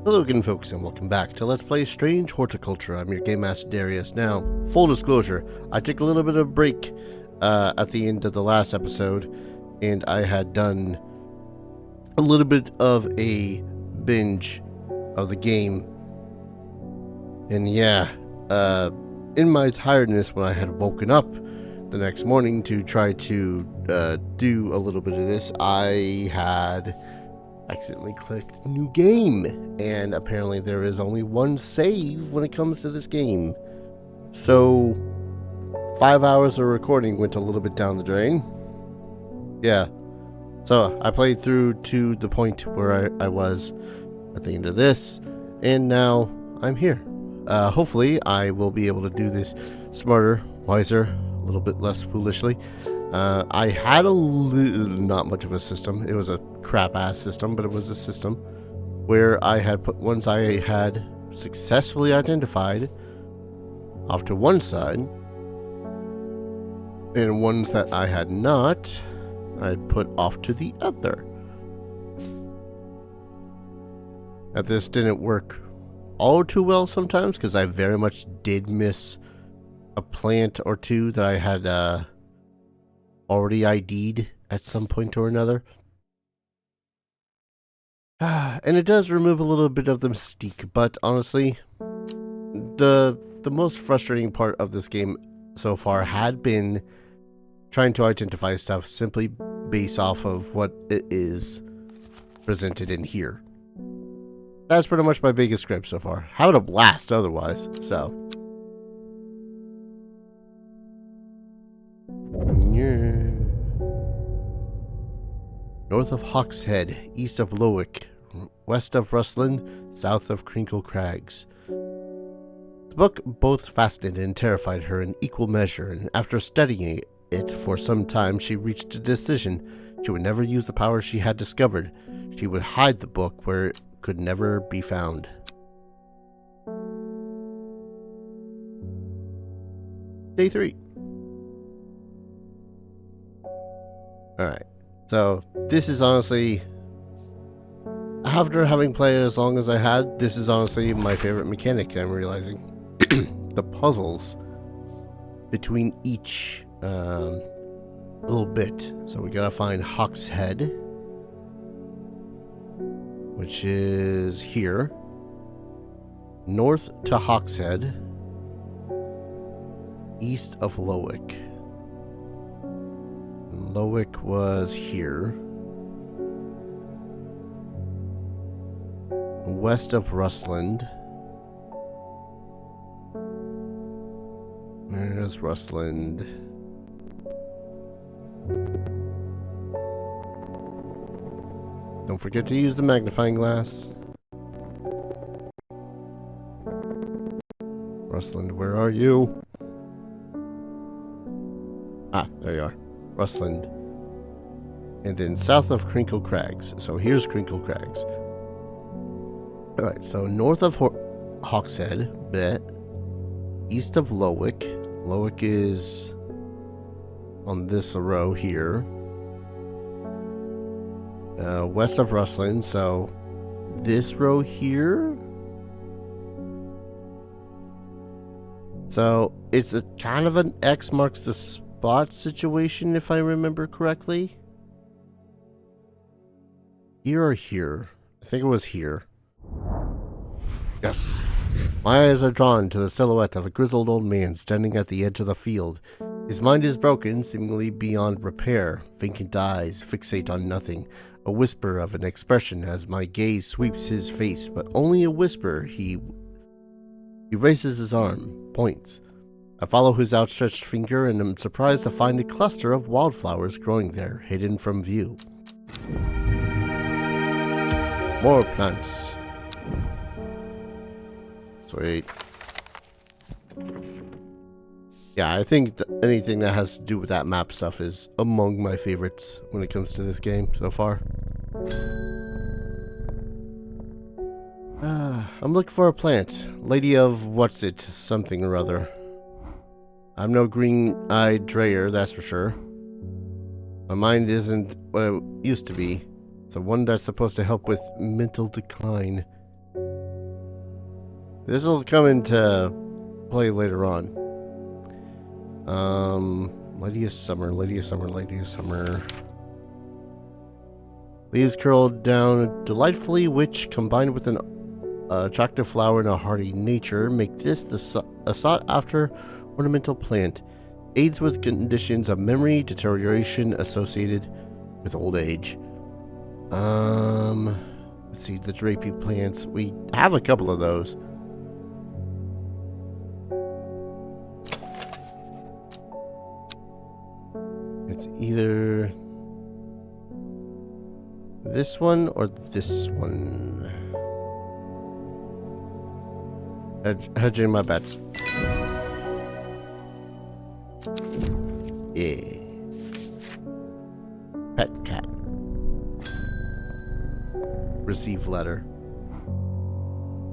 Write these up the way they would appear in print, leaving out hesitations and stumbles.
Hello again folks and welcome back to Let's Play Strange Horticulture. I'm your Game Master Darius. Now, full disclosure, I took a little bit of a break at the end of the last episode, and I had done a little bit of a binge of the game. And yeah, in my tiredness when I had woken up the next morning to try to do a little bit of this, I had accidentally clicked new game, and apparently there is only one save when it comes to this game. So 5 hours of recording went a little bit down the drain. Yeah, so I played through to the point where I was at the end of this, and now I'm here. Hopefully I will be able to do this smarter, wiser, a little bit less foolishly. I had not much of a system. It was a crap-ass system, but it was a system where I had put ones I had successfully identified off to one side, and ones that I had not, I'd put off to the other. Now, this didn't work all too well sometimes, because I very much did miss a plant or two that I had already ID'd at some point or another. And it does remove a little bit of the mystique, but honestly, the most frustrating part of this game so far had been trying to identify stuff simply based off of what it is presented in here. That's pretty much my biggest gripe so far. Having a blast otherwise, so. Yeah. North of Hawkshead, east of Lowick, west of Rustland, south of Crinkle Crags. The book both fascinated and terrified her in equal measure, and after studying it for some time, she reached a decision. She would never use the power she had discovered. She would hide the book where it could never be found. Day 3. Alright, so this is honestly, after having played it as long as I had, this is honestly my favorite mechanic. I'm realizing the puzzles between each little bit. So we gotta find Hawkshead, which is here, north to Hawkshead, east of Lowick. Lowick was here, west of Rustland. Where's Rustland? Don't forget to use the magnifying glass. Rustland, where are you? Ah, there you are. Rustland. And then south of Crinkle Crags. So here's Crinkle Crags. Alright, so north of Hawkshead, bet. East of Lowick. Lowick is on this row here. West of Rustland, so this row here. So it's a kind of an X marks the spot situation, if I remember correctly. Here or here? I think it was here. Yes. My eyes are drawn to the silhouette of a grizzled old man standing at the edge of the field. His mind is broken, seemingly beyond repair. Vacant eyes fixate on nothing. A whisper of an expression as my gaze sweeps his face, but only a whisper. He raises his arm, points. I follow his outstretched finger and am surprised to find a cluster of wildflowers growing there, hidden from view. More plants. Sweet. Yeah, I think anything that has to do with that map stuff is among my favorites when it comes to this game so far. I'm looking for a plant. Lady of what's it, something or other. I'm no green-eyed drayer, that's for sure. My mind isn't what it used to be. It's the one that's supposed to help with mental decline. This will come into play later on. Lady of Summer, Lady of Summer, Lady of Summer. Leaves curled down delightfully, which, combined with an attractive flower and a hardy nature, make this a sought-after ornamental plant. Aids with conditions of memory deterioration associated with old age. Let's see, the drapey plants. We have a couple of those. It's either this one or this one. Hedging my bets. Yeah. Pet cat. Receive letter.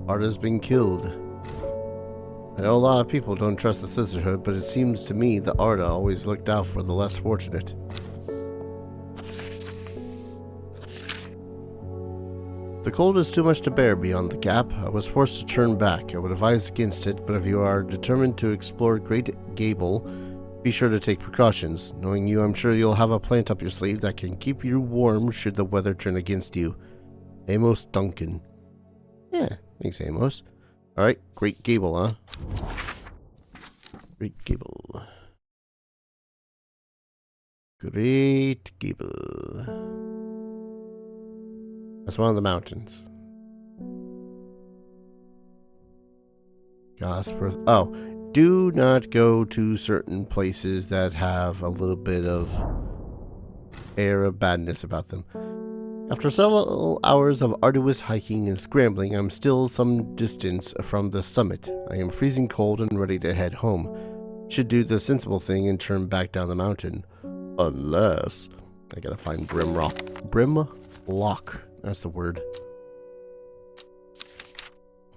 Art has been killed. I know a lot of people don't trust the sisterhood, but it seems to me the Arda always looked out for the less fortunate. The cold is too much to bear beyond the gap. I was forced to turn back. I would advise against it, but if you are determined to explore Great Gable, be sure to take precautions. Knowing you, I'm sure you'll have a plant up your sleeve that can keep you warm should the weather turn against you. Amos Duncan. Yeah, thanks, Amos. Alright, Great Gable, huh? Great Gable. Great Gable. That's one of the mountains. Gosper. Oh, do not go to certain places that have a little bit of air of badness about them. After several hours of arduous hiking and scrambling, I'm still some distance from the summit. I am freezing cold and ready to head home. Should do the sensible thing and turn back down the mountain. Unless I gotta find Brimlock. That's the word.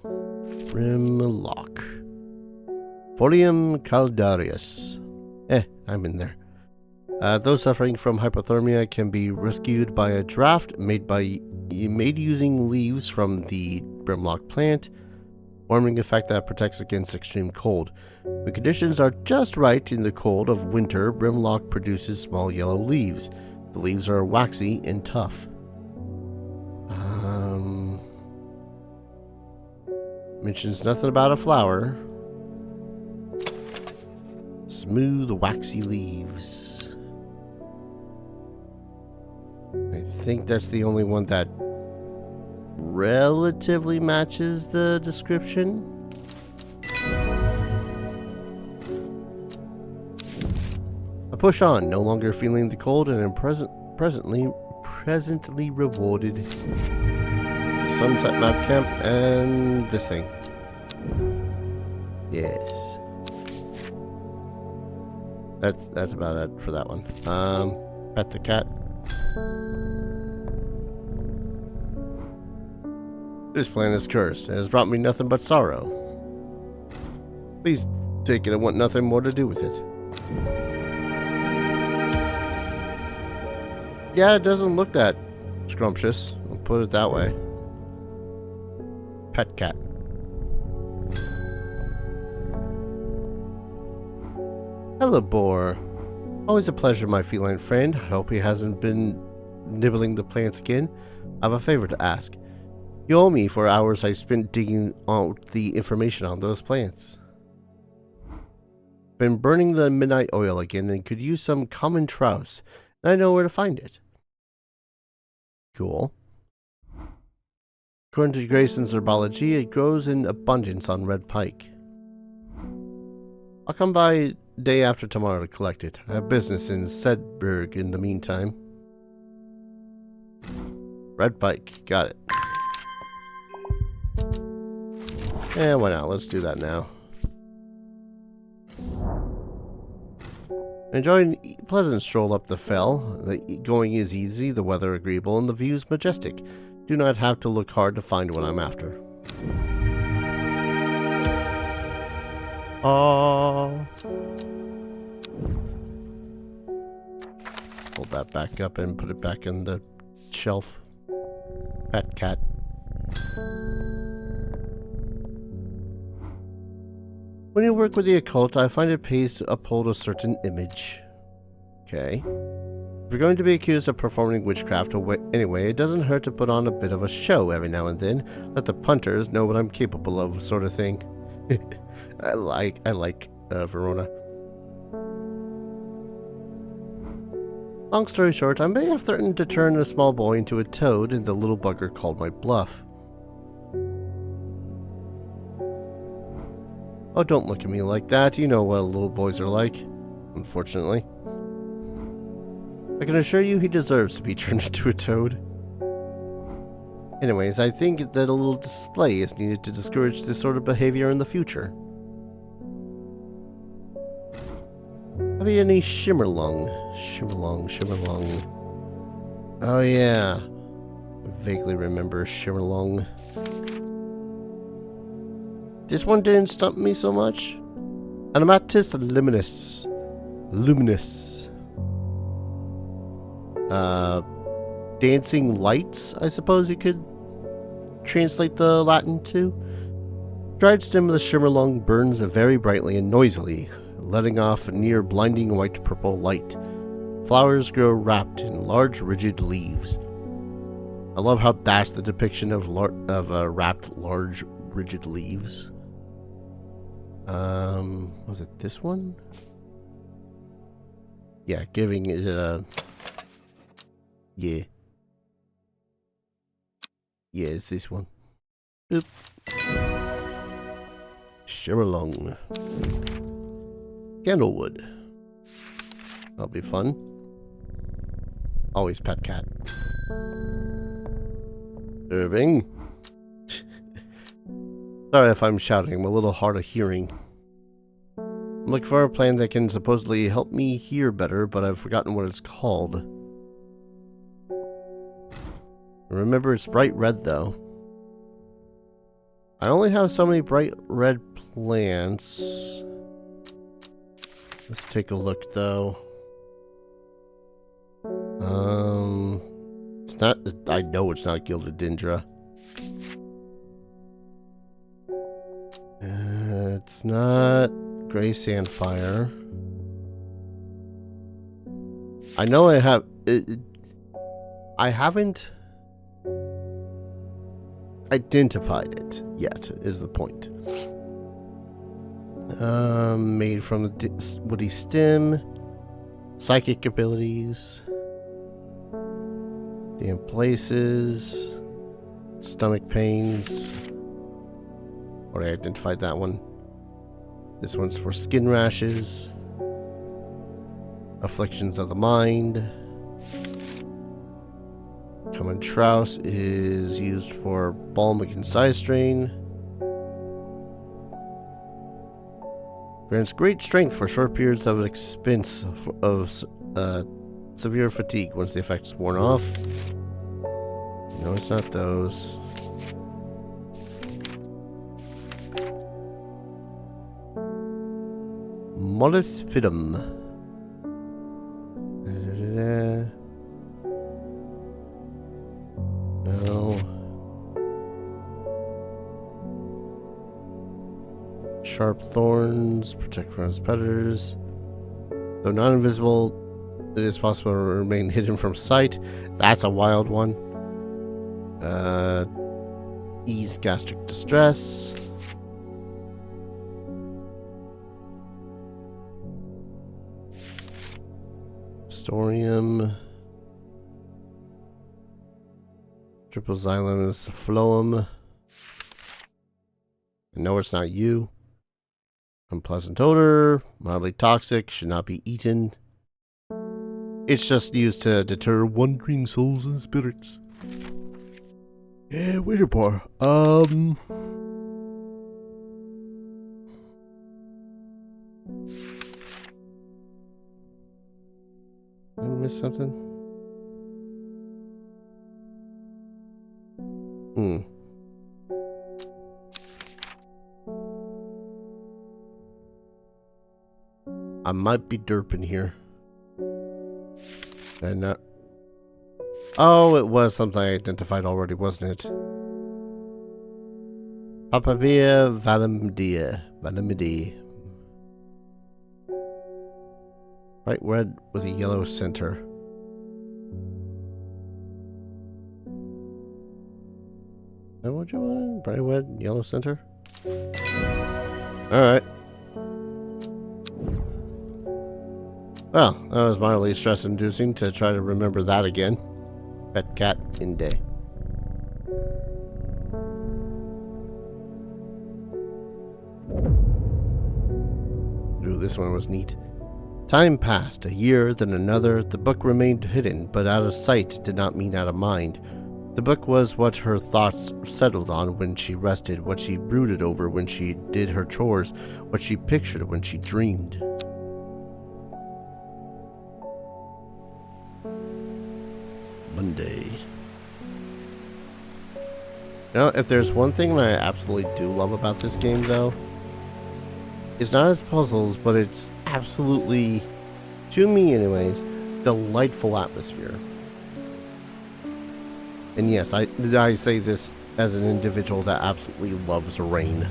Brimlock. Folium caldarius. I'm in there. Those suffering from hypothermia can be rescued by a draft made using leaves from the Brimlock plant, warming effect that protects against extreme cold. When conditions are just right in the cold of winter, Brimlock produces small yellow leaves. The leaves are waxy and tough. Mentions nothing about a flower. Smooth, waxy leaves. I think that's the only one that relatively matches the description. I push on, no longer feeling the cold, and am presently rewarded. The sunset map camp and this thing. Yes. That's about it for that one. Pet the cat. This plant is cursed. It has brought me nothing but sorrow. Please take it. I want nothing more to do with it. Yeah, it doesn't look that scrumptious. I'll put it that way. Pet cat. Hello, boar. Always a pleasure, my feline friend. I hope he hasn't been nibbling the plants again. I have a favor to ask. You owe me for hours I spent digging out the information on those plants. Been burning the midnight oil again and could use some common trouse, and I know where to find it. Cool. According to Grayson's herbology, it grows in abundance on red pike. I'll come by day after tomorrow to collect it. I have business in Setback in the meantime. Red pike, got it. Yeah, why not? Let's do that now. Enjoying a pleasant stroll up the fell. The going is easy, the weather agreeable, and the views majestic. Do not have to look hard to find what I'm after. Aww. Hold that back up and put it back in the shelf. Pet cat. When you work with the occult, I find it pays to uphold a certain image. Okay. If you're going to be accused of performing witchcraft anyway, it doesn't hurt to put on a bit of a show every now and then. Let the punters know what I'm capable of, sort of thing. I like Verona. Long story short, I may have threatened to turn a small boy into a toad, and the little bugger called my bluff. Oh, don't look at me like that. You know what little boys are like, unfortunately. I can assure you he deserves to be turned into a toad. Anyways, I think that a little display is needed to discourage this sort of behavior in the future. Have you any Shimmerlung? Shimmerlung. Oh yeah. I vaguely remember Shimmerlung. This one didn't stump me so much. Animatus luminous. Dancing lights, I suppose you could translate the Latin to. Dried stem of the Shimmerlung burns very brightly and noisily, letting off a near blinding white-purple light. Flowers grow wrapped in large, rigid leaves. I love how that's the depiction of wrapped, large, rigid leaves. Was it this one? Yeah, giving it a... Yeah. Yeah, it's this one. Boop. Shimmerlung. Candlewood. That'll be fun. Always pet cat. Irving. Sorry if I'm shouting, I'm a little hard of hearing. I'm looking for a plant that can supposedly help me hear better, but I've forgotten what it's called. Remember, it's bright red, though. I only have so many bright red plants. Let's take a look, though. It's not... I know it's not Gilded Dendra. It's not Gray Sandfire. I know I have... I haven't identified it yet, is the point. Made from the woody stem. Psychic abilities. Damp places. Stomach pains. Already identified that one. This one's for skin rashes. Afflictions of the mind. Common Trouse is used for balmic and side strain. Grants great strength for short periods of expense of severe fatigue once the effect's worn off. No, it's not those. Mollis Fidum. No. Sharp thorns, protect from its predators. Though not invisible, it is possible to remain hidden from sight. That's a wild one. Ease gastric distress. Storium. Triple xylem is phloem. No, it's not you. Unpleasant odor. Mildly toxic. Should not be eaten. It's just used to deter wandering souls and spirits. Yeah, waiter bar. Did I miss something? I might be derping here. And not. Oh, it was something I identified already, wasn't it? Papavia valimidia. Bright red with a yellow center. Is that what you want? Bright red, yellow center? Alright. Well, that was mildly stress-inducing to try to remember that again. Pet cat in day. Ooh, this one was neat. Time passed, a year, then another. The book remained hidden, but out of sight did not mean out of mind. The book was what her thoughts settled on when she rested, what she brooded over when she did her chores, what she pictured when she dreamed. Monday. You know, if there's one thing that I absolutely do love about this game, though, it's not as puzzles, but it's absolutely, to me anyways, delightful atmosphere. And yes, I say this as an individual that absolutely loves rain.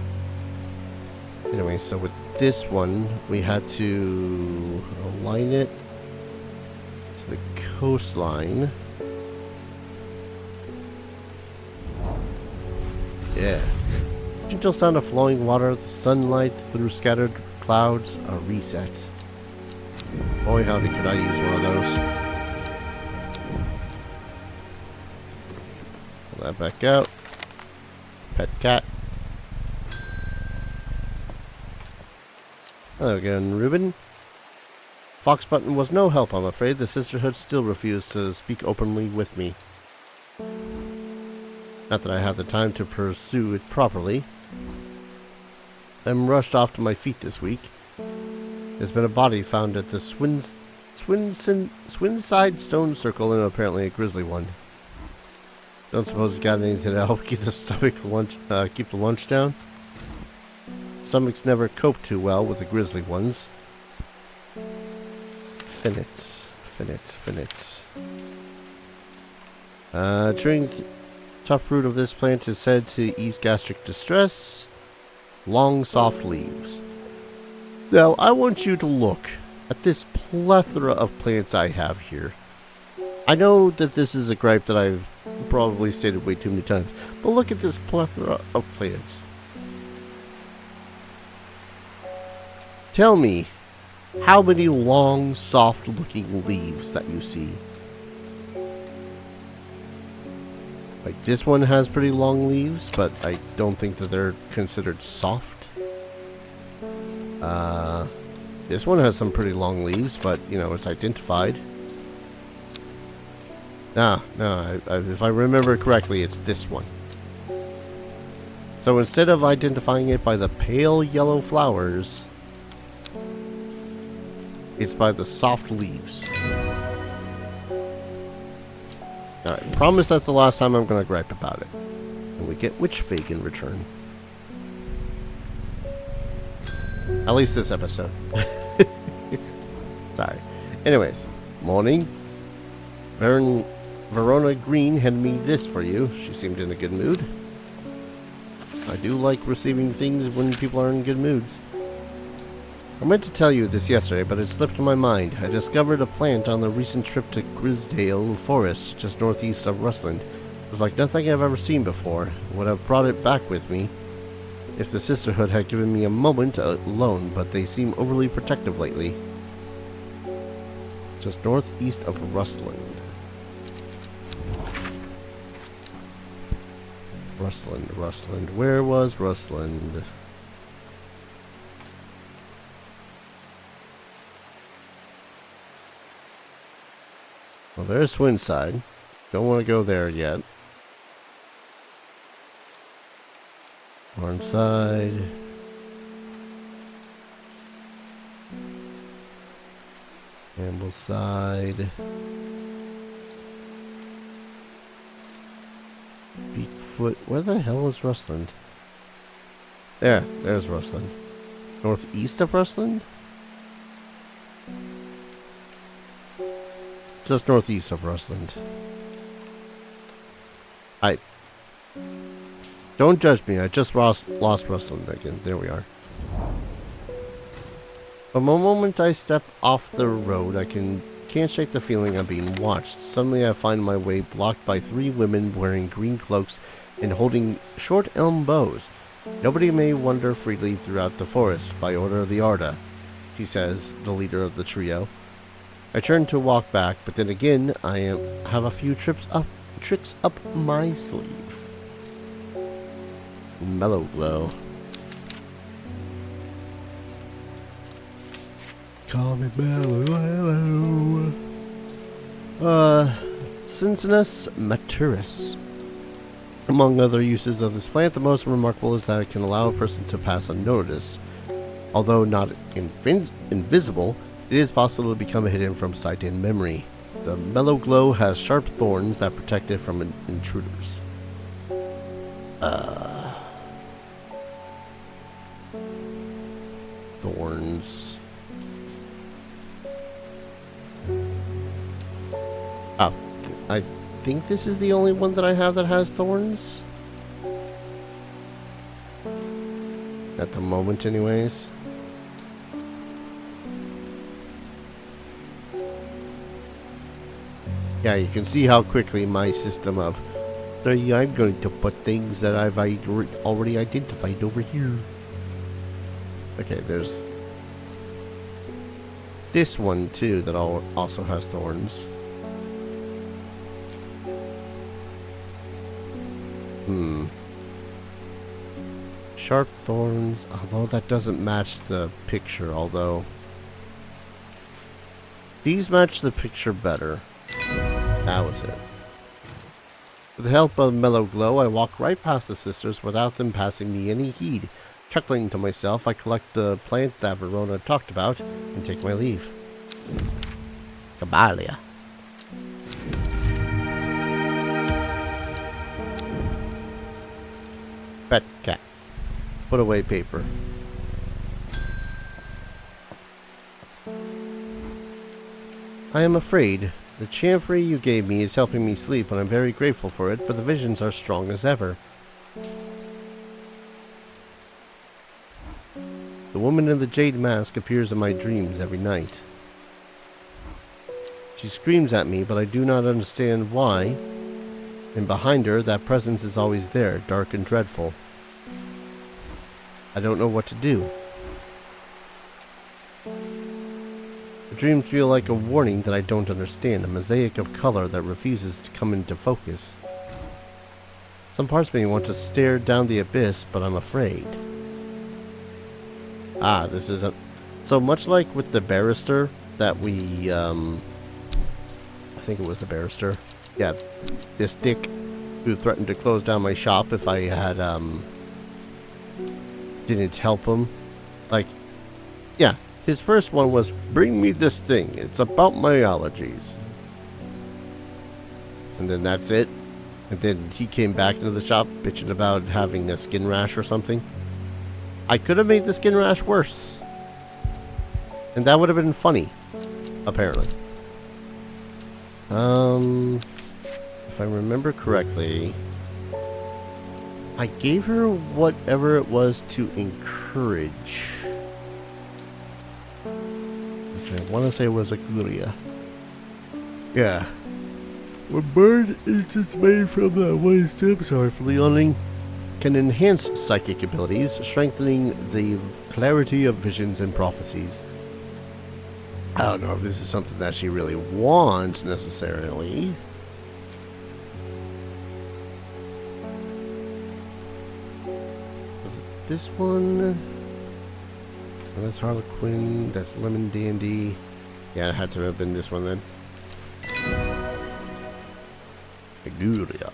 Anyway, so with this one, we had to align it to the coastline. Yeah. Gentle sound of flowing water, the sunlight through scattered clouds, a reset. Boy, howdy, could I use one of those. Pull that back out. Pet cat. Hello again, Reuben. Fox Button was no help, I'm afraid. The sisterhood still refused to speak openly with me. Not that I have the time to pursue it properly. I'm rushed off to my feet this week. There's been a body found at the Swinside Stone Circle, and apparently a grisly one. Don't suppose you got anything to help keep the lunch down? Stomachs never cope too well with the grisly ones. Finite. Chewing tough root of this plant is said to ease gastric distress. Long, soft leaves. Now, I want you to look at this plethora of plants I have here. I know that this is a gripe that I've probably stated way too many times, but look at this plethora of plants. Tell me how many long, soft-looking leaves that you see. Like, this one has pretty long leaves, but I don't think that they're considered soft. This one has some pretty long leaves, but, you know, it's identified. No, if I remember correctly, it's this one. So instead of identifying it by the pale yellow flowers, it's by the soft leaves. Alright, promise that's the last time I'm going to gripe about it. And we get witch fig in return. At least this episode. Sorry. Anyways, morning. Verona Green handed me this for you. She seemed in a good mood. I do like receiving things when people are in good moods. I meant to tell you this yesterday, but it slipped my mind. I discovered a plant on the recent trip to Grisdale Forest, just northeast of Rustland. It was like nothing I've ever seen before. I would have brought it back with me if the sisterhood had given me a moment alone, but they seem overly protective lately. Just northeast of Rustland. Rustland. Where was Rustland? Well, there's Swinside. Don't want to go there yet. Hornside. Ambleside. Beakfoot. Where the hell is Rustland? There's Rustland. Northeast of Rustland? Just northeast of Rustland. Don't judge me. I just lost Rustland again. There we are. From the moment I step off the road, I can't shake the feeling I'm being watched. Suddenly I find my way blocked by 3 women wearing green cloaks and holding short elm bows. Nobody may wander freely throughout the forest by order of the Arda, she says, the leader of the trio. I turn to walk back, but then again, I have a few tricks up my sleeve. Mellow glow. Call me mellow. Cincinus maturis. Among other uses of this plant, the most remarkable is that it can allow a person to pass unnoticed. Although not invisible, it is possible to become hidden from sight and memory. The mellow glow has sharp thorns that protect it from intruders. Thorns. Oh, I think this is the only one that I have that has thorns. At the moment, anyways. Yeah, you can see how quickly my system of I'm going to put things that I've already identified over here. Okay, there's this one too that also has thorns. Sharp thorns, although that doesn't match the picture, although these match the picture better. That was it. With the help of mellow glow, I walk right past the sisters without them passing me any heed. Chuckling to myself, I collect the plant that Verona talked about and take my leave. Cabalia. Pet cat. Put away paper. I am afraid. The chamfery you gave me is helping me sleep, and I'm very grateful for it, but the visions are strong as ever. The woman in the jade mask appears in my dreams every night. She screams at me, but I do not understand why, and behind her, that presence is always there, dark and dreadful. I don't know what to do. The dreams feel like a warning that I don't understand, a mosaic of color that refuses to come into focus. Some parts of me want to stare down the abyss, but I'm afraid. Ah, this isn't... So much like with the barrister that we, I think it was the barrister. Yeah, this dick who threatened to close down my shop if I had, didn't help him. Like, yeah. His first one was, bring me this thing. It's about my allergies. And then that's it. And then he came back into the shop bitching about having a skin rash or something. I could have made the skin rash worse. And that would have been funny. Apparently. If I remember correctly, I gave her whatever it was to encourage. I want to say it was a Gluria. Yeah. When bird instance made from the waste tips are for yawning can enhance psychic abilities, strengthening the clarity of visions and prophecies. I don't know if this is something that she really wants necessarily. Was it this one? Oh, that's Harlequin, that's Lemon Dandy. Yeah, it had to have been this one then. Aguria.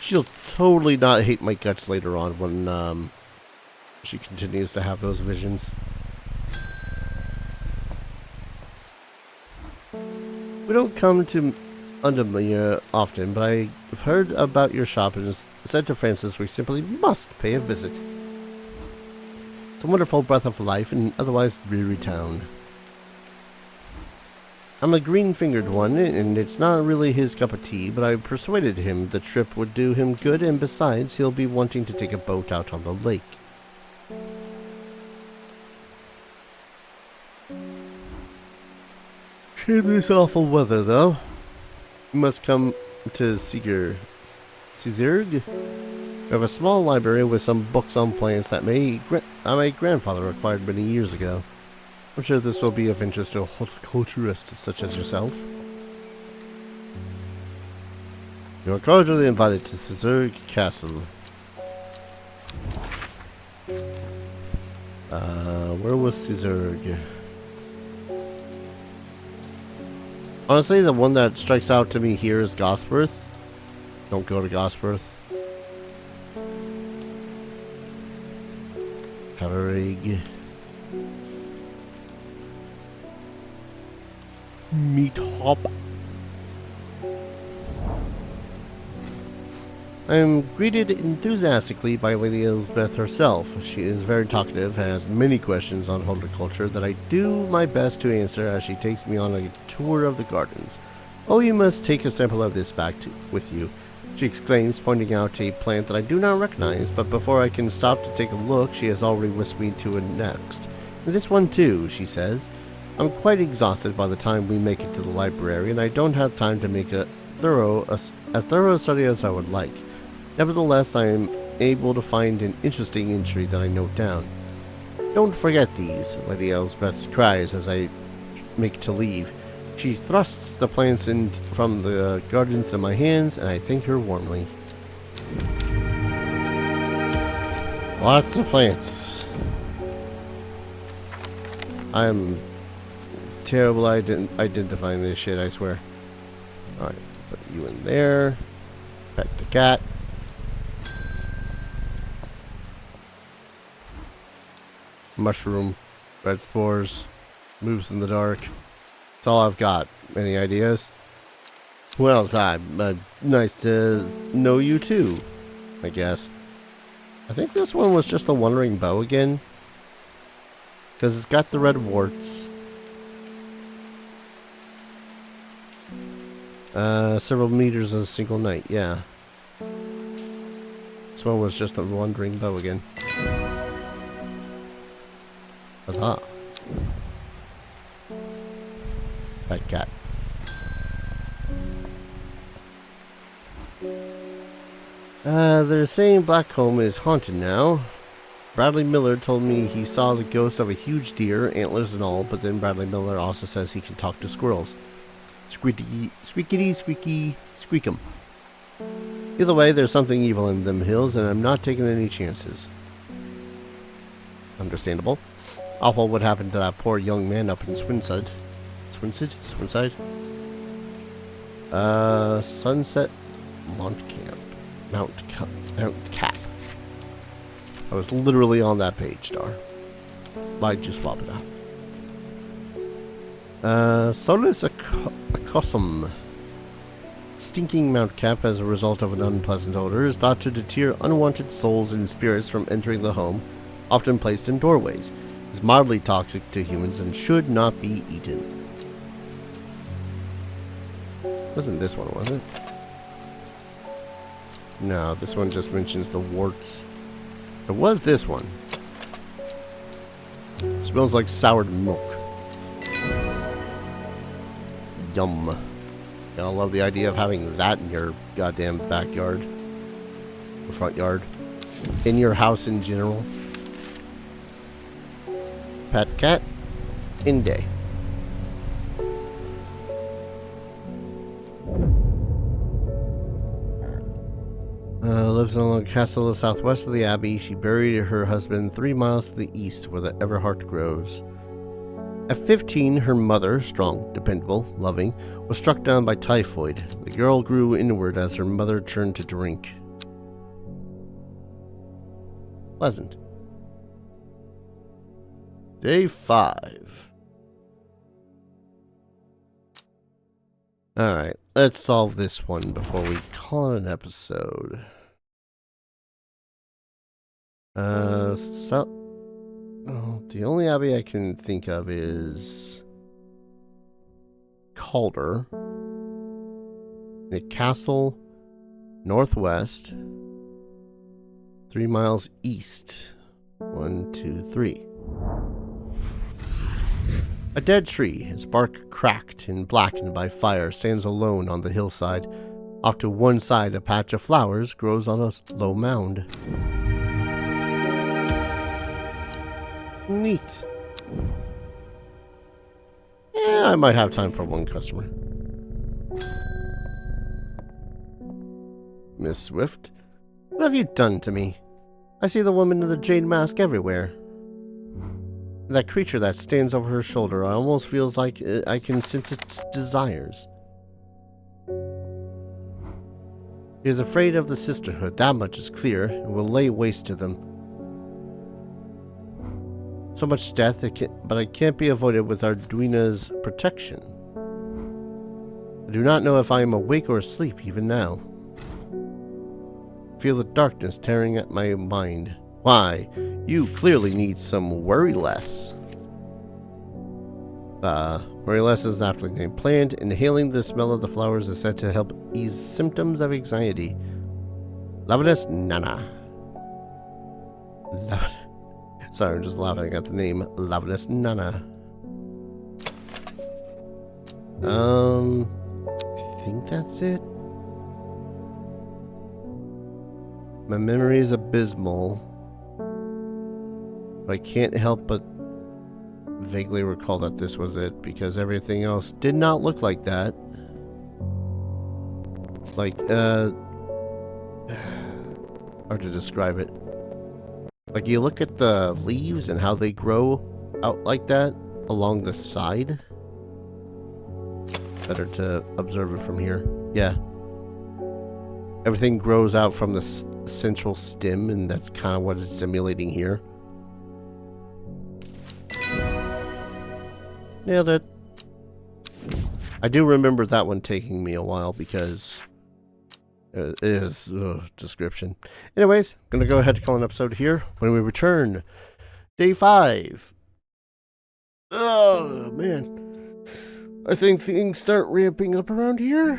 She'll totally not hate my guts later on when she continues to have those visions. We don't come to Undamere often, but I've heard about your shop and said to Francis we simply must pay a visit. It's a wonderful breath of life in an otherwise dreary town. I'm a green-fingered one, and it's not really his cup of tea, but I persuaded him the trip would do him good, and besides, he'll be wanting to take a boat out on the lake. In this awful weather, though, you must come to Cizurg. We have a small library with some books on plants that my grandfather acquired many years ago. I'm sure this will be of interest to a horticulturist such as yourself. You are cordially invited to Cizurg Castle. Where was Cizurg? Honestly, the one that strikes out to me here is Gosworth. Don't go to Gosworth. Haverig. Meat hop. I am greeted enthusiastically by Lady Elizabeth herself. She is very talkative and has many questions on horticulture that I do my best to answer as she takes me on a tour of the gardens. Oh, you must take a sample of this back with you, she exclaims, pointing out a plant that I do not recognize, but before I can stop to take a look, she has already whisked me to a next. This one too, she says. I'm quite exhausted by the time we make it to the library, and I don't have time to make as thorough a study as I would like. Nevertheless, I am able to find an interesting entry that I note down. Don't forget these, Lady Elizabeth cries as I make to leave. She thrusts the plants from the gardens in my hands, and I thank her warmly. Lots of plants. I'm terrible at identifying this shit, I swear. Alright, put you in there. Pet the cat. Mushroom, red spores, moves in the dark. That's all I've got. Any ideas? Well, nice to know you too, I guess. I think this one was just a wandering bow again. Because it's got the red warts. Several meters in a single night, yeah. This one was just a wandering bow again. Huzzah. Pet cat. They're saying Blackcomb is haunted now. Bradley Miller told me he saw the ghost of a huge deer, antlers and all, but then Bradley Miller also says he can talk to squirrels. Squeaky, squeaky, squeaky, squeak 'em. Either way, there's something evil in them hills, and I'm not taking any chances. Understandable. Awful what happened to that poor young man up in Swinside. Swinside? Sunset Mount Cap. I was literally on that page, Star. I'd just swap it out. Solus Acossum. Stinking Mount Cap as a result of an unpleasant odor is thought to deter unwanted souls and spirits from entering the home, often placed in doorways. Is mildly toxic to humans and should not be eaten. Wasn't this one, was it? No, this one just mentions the warts. It was this one. Smells like soured milk. Yum. Gotta love the idea of having that in your goddamn backyard. Or front yard. In your house in general. Pet cat. In day. Lives in a little castle southwest of the abbey. She buried her husband 3 miles to the east where the Everhart grows. At 15, her mother, strong, dependable, loving, was struck down by typhoid. The girl grew inward as her mother turned to drink. Pleasant. Day 5. Alright, let's solve this one before we call it an episode. The only abbey I can think of is Calder. A castle northwest, 3 miles east. 1, 2, 3. A dead tree, its bark cracked and blackened by fire, stands alone on the hillside. Off to one side, a patch of flowers grows on a low mound. Neat. Yeah, I might have time for one customer. Miss Swift, what have you done to me? I see the woman in the jade mask everywhere. That creature that stands over her shoulder almost feels like I can sense its desires. He is afraid of the sisterhood, that much is clear, and will lay waste to them. So much death, but it can't be avoided with Arduina's protection. I do not know if I am awake or asleep even now. I feel the darkness tearing at my mind. Why, you clearly need some worry less. Worry less is an aptly named plant. Inhaling the smell of the flowers is said to help ease symptoms of anxiety. Lavenus nana. Sorry, I'm just laughing at the name Lavenus nana. I think that's it. My memory is abysmal, but I can't help but vaguely recall that this was it, because everything else did not look like that. Like, hard to describe it. Like, you look at the leaves and how they grow out like that along the side. Better to observe it from here. Yeah. Everything grows out from the central stem, and that's kind of what it's simulating here. Nailed it. I do remember that one taking me a while because it is description. Anyways, I'm going to go ahead and call an episode here. When we return, day 5. Oh, man. I think things start ramping up around here.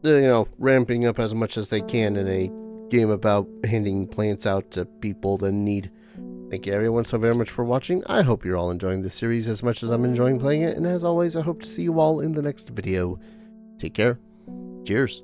You know, ramping up as much as they can in a game about handing plants out to people that need. Thank you everyone so very much for watching. I hope you're all enjoying this series as much as I'm enjoying playing it. And as always, I hope to see you all in the next video. Take care. Cheers.